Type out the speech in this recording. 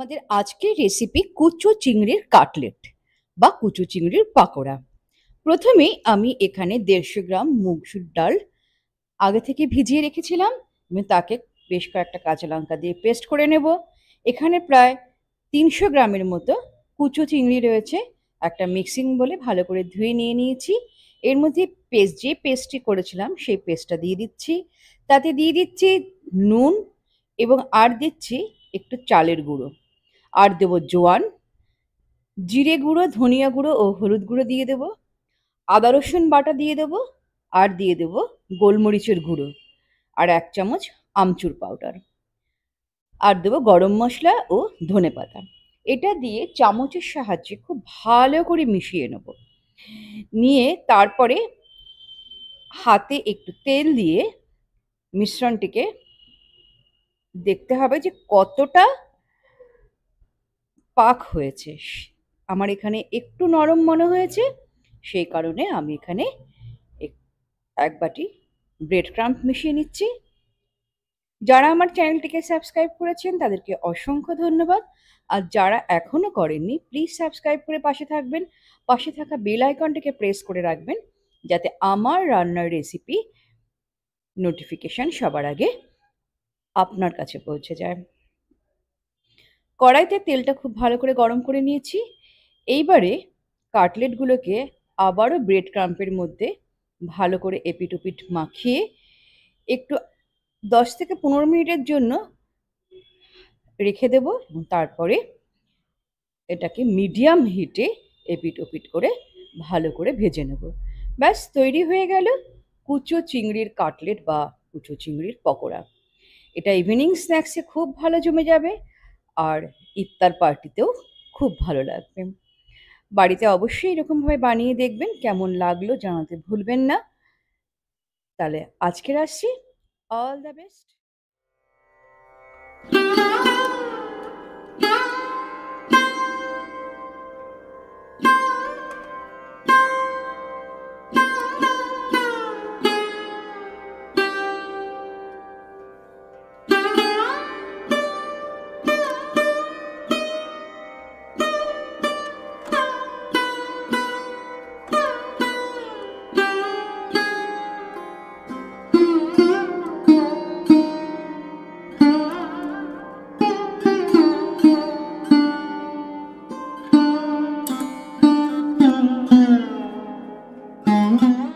আমাদের আজকের রেসিপি কুচো চিংড়ির কাটলেট বা কুচো চিংড়ির পাকোড়া। প্রথমেই আমি এখানে 150 গ্রাম মুগশুর ডাল আগে থেকে ভিজিয়ে রেখেছিলাম এবং তাকে বেশ কয়েকটা কাঁচা লঙ্কা দিয়ে পেস্ট করে নেব। এখানে প্রায় 300 গ্রামের মতো কুচো চিংড়ি রয়েছে। একটা মিক্সিং বলে ভালো করে ধুয়ে নিয়ে নিয়েছি। এর মধ্যে যে পেস্টটি করেছিলাম সেই পেস্টটা দিয়ে দিচ্ছি। তাতে দিয়ে দিচ্ছি নুন এবং আর দিচ্ছি একটু চালের গুঁড়ো। আর দেবো জোয়ান, জিরে গুঁড়ো, ধনিয়া গুঁড়ো ও হলুদ গুঁড়ো দিয়ে দেবো। আদা রসুন বাটা দিয়ে দেবো। আর দিয়ে দেবো গোলমরিচের গুঁড়ো আর 1 চামচ আমচুর পাউডার। আর দেবো গরম মশলা ও ধনেপাতা। এটা দিয়ে চামচের সাহায্যে খুব ভালো করে মিশিয়ে নেব। নিয়ে তারপরে হাতে একটু তেল দিয়ে মিশ্রণটিকে দেখতে হবে যে কতটা পাক হয়েছে। আমার এখানে একটু নরম মনে হয়েছে, সেই কারণে আমি এখানে এক বাটি ব্রেড ক্রাম্ব মিশিয়ে নিচ্ছি। যারা আমার চ্যানেলটিকে সাবস্ক্রাইব করেছেন তাদেরকে অসংখ্য ধন্যবাদ। আর যারা এখনো করেননি প্লিজ সাবস্ক্রাইব করে পাশে থাকবেন। পাশে থাকা বেল আইকনটিকে প্রেস করে রাখবেন যাতে আমার রান্নার রেসিপি নোটিফিকেশন সবার আগে আপনার কাছে পৌঁছে যায়। কড়াইতে তেলটা খুব ভালো করে গরম করে নিয়েছি। এইবারে কাটলেটগুলোকে আবারও ব্রেড ক্রাম্পের মধ্যে ভালো করে এপিট ওপিট মাখিয়ে একটু 10 থেকে 15 মিনিটের জন্য রেখে দেব এবং তারপরে এটাকে মিডিয়াম হিটে এপিট ওপিট করে ভালো করে ভেজে নেব। ব্যাস তৈরি হয়ে গেল কুচো চিংড়ির কাটলেট বা কুচো চিংড়ির পকোড়া। এটা ইভিনিং স্ন্যাক্সে খুব ভালো জমে যাবে আর ইফতার পার্টিতেও খুব ভালো লাগবে। বাড়িতে অবশ্যই এরকমভাবে বানিয়ে দেখবেন, কেমন লাগলো জানাতে ভুলবেন না। তাহলে আজকের আসছি, অল দ্য বেস্ট। Mm-hmm.